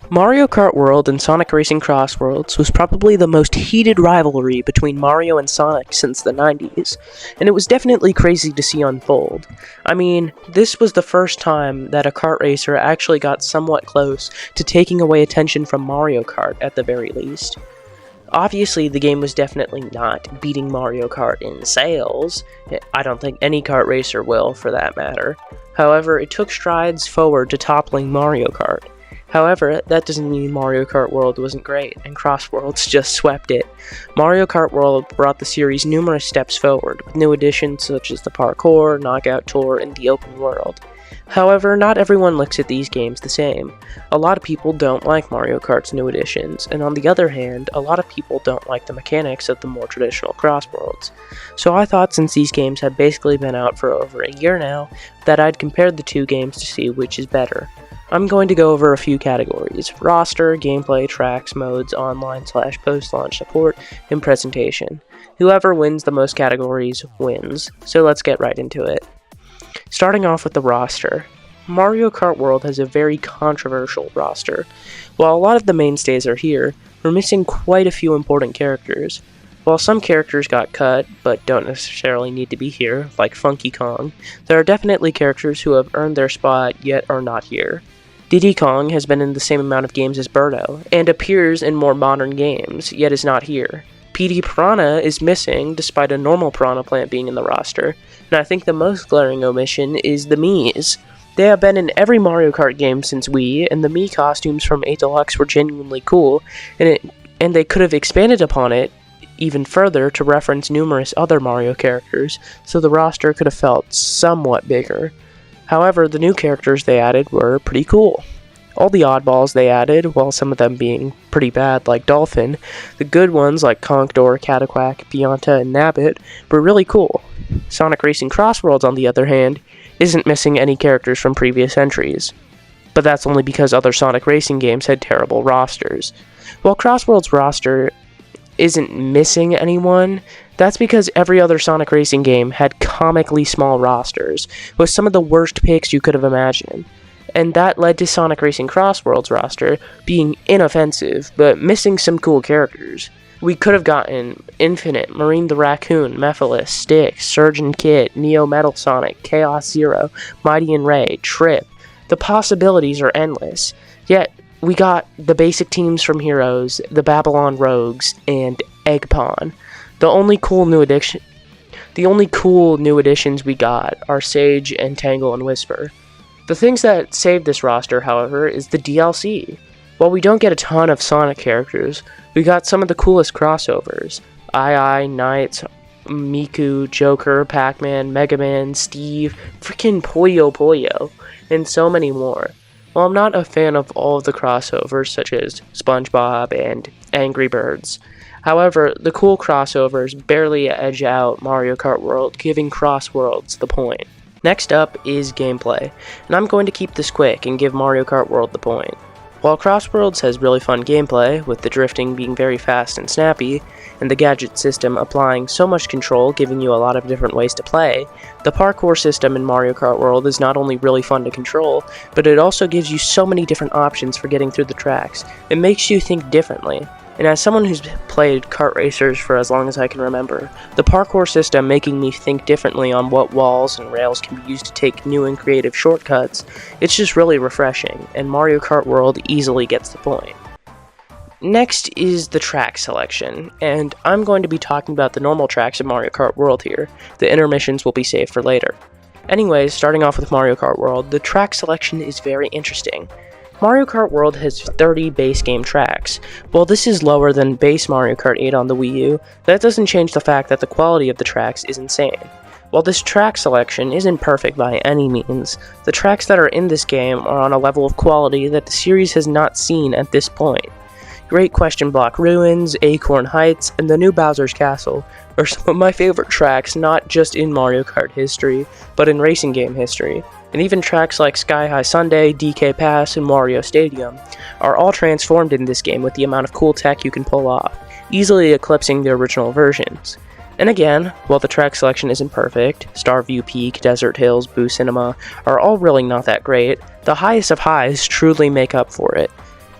Mario Kart World and Sonic Racing Crossworlds was probably the most heated rivalry between Mario and Sonic since the 90s, and it was definitely crazy to see unfold. I mean, this was the first time that a kart racer actually got somewhat close to taking away attention from Mario Kart at the very least. Obviously, the game was definitely not beating Mario Kart in sales. I don't think any kart racer will, for that matter. However, it took strides forward to toppling Mario Kart. However, that doesn't mean Mario Kart World wasn't great, and Crossworlds just swept it. Mario Kart World brought the series numerous steps forward, with new additions such as the parkour, knockout tour, and the open world. However, not everyone looks at these games the same. A lot of people don't like Mario Kart's new additions, and on the other hand, a lot of people don't like the mechanics of the more traditional Crossworlds. So I thought, since these games had basically been out for over a year now, that I'd compare the two games to see which is better. I'm going to go over a few categories: roster, gameplay, tracks, modes, online/post-launch support, and presentation. Whoever wins the most categories wins, so let's get right into it. Starting off with the roster. Mario Kart World has a very controversial roster. While a lot of the mainstays are here, we're missing quite a few important characters. While some characters got cut, but don't necessarily need to be here, like Funky Kong, there are definitely characters who have earned their spot yet are not here. Diddy Kong has been in the same amount of games as Birdo, and appears in more modern games, yet is not here. PD Piranha is missing, despite a normal Piranha plant being in the roster, and I think the most glaring omission is the Miis. They have been in every Mario Kart game since Wii, and the Mii costumes from 8 Deluxe were genuinely cool, and they could have expanded upon it even further to reference numerous other Mario characters, so the roster could have felt somewhat bigger. However, the new characters they added were pretty cool. All the oddballs they added, while some of them being pretty bad like Dolphin, the good ones like Conkdor, Cataquack, Pianta, and Nabbit were really cool. Sonic Racing Crossworlds, on the other hand, isn't missing any characters from previous entries. But that's only because other Sonic Racing games had terrible rosters. While Crossworlds' roster isn't missing anyone, that's because every other Sonic Racing game had comically small rosters, with some of the worst picks you could have imagined. And that led to Sonic Racing Crossworlds roster being inoffensive, but missing some cool characters. We could have gotten Infinite, Marine the Raccoon, Mephiles, Styx, Surgeon Kid, Neo Metal Sonic, Chaos Zero, Mighty and Ray, Trip. The possibilities are endless, yet we got the basic teams from Heroes, the Babylon Rogues, and Eggpon. The only cool new additions we got are Sage and Tangle and Whisper. The things that saved this roster, however, is the DLC. While we don't get a ton of Sonic characters, we got some of the coolest crossovers. Knights, Miku, Joker, Pac-Man, Mega Man, Steve, freaking Puyo Puyo, and so many more. While I'm not a fan of all of the crossovers, such as SpongeBob and Angry Birds, however, the cool crossovers barely edge out Mario Kart World, giving Crossworlds the point. Next up is gameplay, and I'm going to keep this quick and give Mario Kart World the point. While Crossworlds has really fun gameplay, with the drifting being very fast and snappy, and the gadget system applying so much control, giving you a lot of different ways to play, the parkour system in Mario Kart World is not only really fun to control, but it also gives you so many different options for getting through the tracks. It makes you think differently. And as someone who's played kart racers for as long as I can remember, the parkour system making me think differently on what walls and rails can be used to take new and creative shortcuts, it's just really refreshing, and Mario Kart World easily gets the point. Next is the track selection, and I'm going to be talking about the normal tracks of Mario Kart World here. The intermissions will be saved for later. Anyways, starting off with Mario Kart World, the track selection is very interesting. Mario Kart World has 30 base game tracks. While this is lower than base Mario Kart 8 on the Wii U, that doesn't change the fact that the quality of the tracks is insane. While this track selection isn't perfect by any means, the tracks that are in this game are on a level of quality that the series has not seen at this point. Great Question Block Ruins, Acorn Heights, and the new Bowser's Castle are some of my favorite tracks, not just in Mario Kart history, but in racing game history. And even tracks like Sky High Sundae, DK Pass, and Wario Stadium are all transformed in this game with the amount of cool tech you can pull off, easily eclipsing the original versions. And again, while the track selection isn't perfect, Starview Peak, Desert Hills, Boo Cinema are all really not that great, the highest of highs truly make up for it.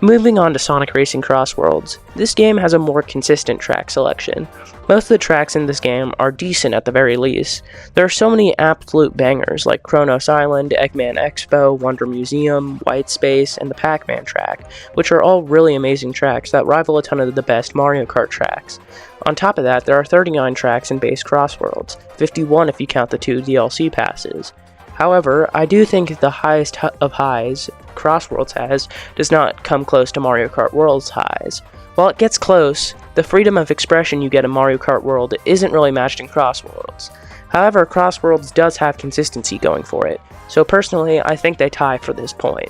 Moving on to Sonic Racing Crossworlds, this game has a more consistent track selection. Most of the tracks in this game are decent at the very least. There are so many absolute bangers like Kronos Island, Eggman Expo, Wonder Museum, White Space, and the Pac-Man track, which are all really amazing tracks that rival a ton of the best Mario Kart tracks. On top of that, there are 39 tracks in base Crossworlds, 51 if you count the 2 DLC passes. However, I do think the highest of highs Crossworlds has does not come close to Mario Kart World's highs. While it gets close, the freedom of expression you get in Mario Kart World isn't really matched in Crossworlds. However, Crossworlds does have consistency going for it, so personally I think they tie for this point.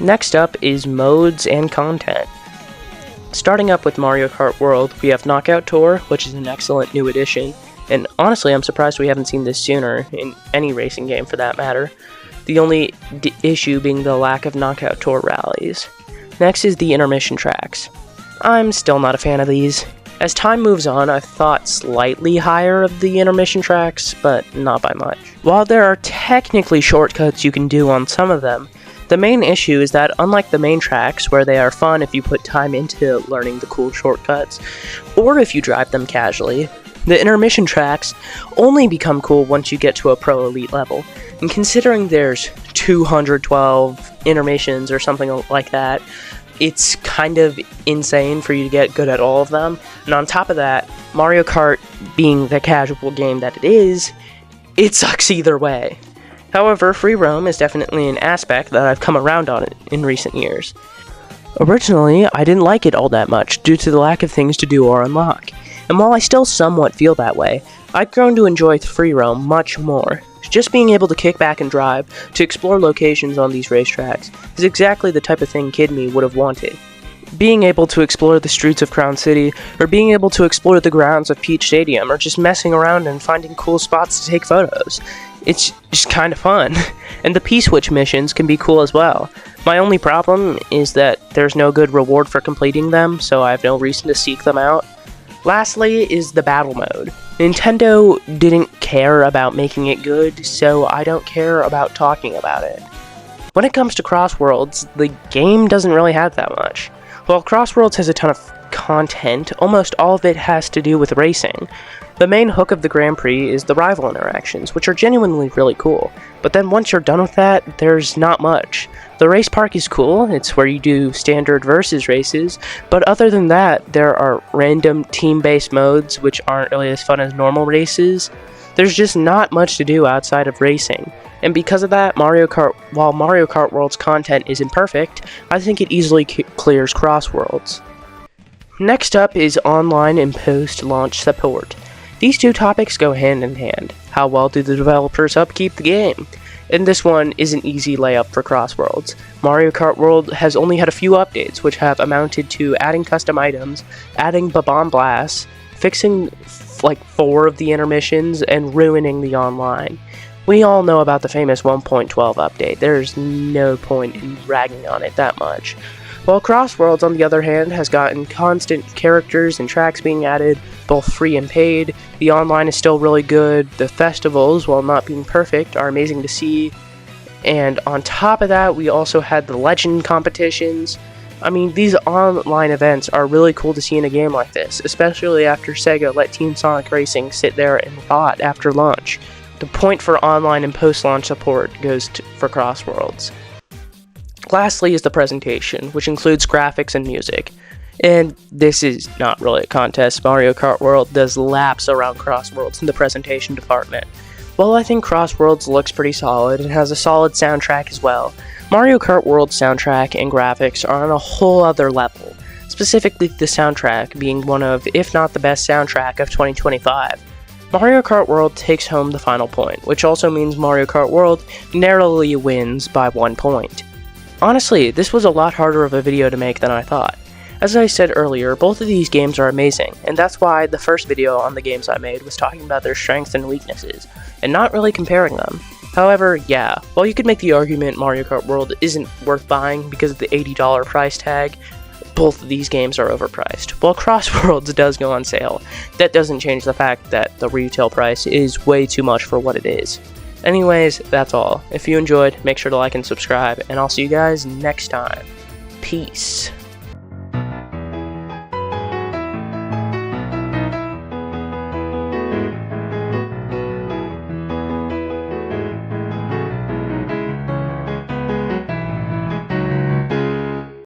Next up is modes and content. Starting up with Mario Kart World, we have Knockout Tour, which is an excellent new addition. And honestly, I'm surprised we haven't seen this sooner, in any racing game for that matter. The only issue being the lack of Knockout Tour rallies. Next is the intermission tracks. I'm still not a fan of these. As time moves on, I've thought slightly higher of the intermission tracks, but not by much. While there are technically shortcuts you can do on some of them, the main issue is that unlike the main tracks, where they are fun if you put time into learning the cool shortcuts, or if you drive them casually, the intermission tracks only become cool once you get to a pro elite level, and considering there's 212 intermissions or something like that, it's kind of insane for you to get good at all of them. And on top of that, Mario Kart being the casual game that it is, it sucks either way. However, free roam is definitely an aspect that I've come around on in recent years. Originally, I didn't like it all that much due to the lack of things to do or unlock. And while I still somewhat feel that way, I've grown to enjoy free roam much more. Just being able to kick back and drive, to explore locations on these racetracks, is exactly the type of thing kid me would have wanted. Being able to explore the streets of Crown City, or being able to explore the grounds of Peach Stadium, or just messing around and finding cool spots to take photos. It's just kind of fun. And the P-Switch missions can be cool as well. My only problem is that there's no good reward for completing them, so I have no reason to seek them out. Lastly is the battle mode. Nintendo didn't care about making it good, so I don't care about talking about it. When it comes to Crossworlds, the game doesn't really have that much. While Crossworlds has a ton of content, almost all of it has to do with racing. The main hook of the Grand Prix is the rival interactions, which are genuinely really cool, but then once you're done with that, there's not much. The race park is cool, it's where you do standard versus races, but other than that, there are random team-based modes which aren't really as fun as normal races. There's just not much to do outside of racing, and because of that, while Mario Kart World's content isn't perfect, I think it easily clears Crossworlds. Next up is online and post-launch support. These two topics go hand in hand. How well do the developers upkeep the game? And this one is an easy layup for Crossworlds. Mario Kart World has only had a few updates, which have amounted to adding custom items, adding Bob-omb Blasts, fixing like 4 of the intermissions, and ruining the online. We all know about the famous 1.12 update. There's no point in ragging on it that much. While Crossworlds, on the other hand, has gotten constant characters and tracks being added, both free and paid, the online is still really good, the festivals, while not being perfect, are amazing to see, and on top of that, we also had the Legend competitions. I mean, these online events are really cool to see in a game like this, especially after Sega let Team Sonic Racing sit there and rot after launch. The point for online and post-launch support goes for Crossworlds. Lastly is the presentation, which includes graphics and music. And this is not really a contest. Mario Kart World does laps around Crossworlds in the presentation department. While I think Crossworlds looks pretty solid and has a solid soundtrack as well, Mario Kart World's soundtrack and graphics are on a whole other level, specifically the soundtrack being one of, if not the best soundtrack of 2025. Mario Kart World takes home the final point, which also means Mario Kart World narrowly wins by 1 point. Honestly, this was a lot harder of a video to make than I thought. As I said earlier, both of these games are amazing, and that's why the first video on the games I made was talking about their strengths and weaknesses, and not really comparing them. However, yeah, while you could make the argument Mario Kart World isn't worth buying because of the $80 price tag, both of these games are overpriced. While Crossworlds does go on sale, that doesn't change the fact that the retail price is way too much for what it is. Anyways, that's all. If you enjoyed, make sure to like and subscribe, and I'll see you guys next time. Peace.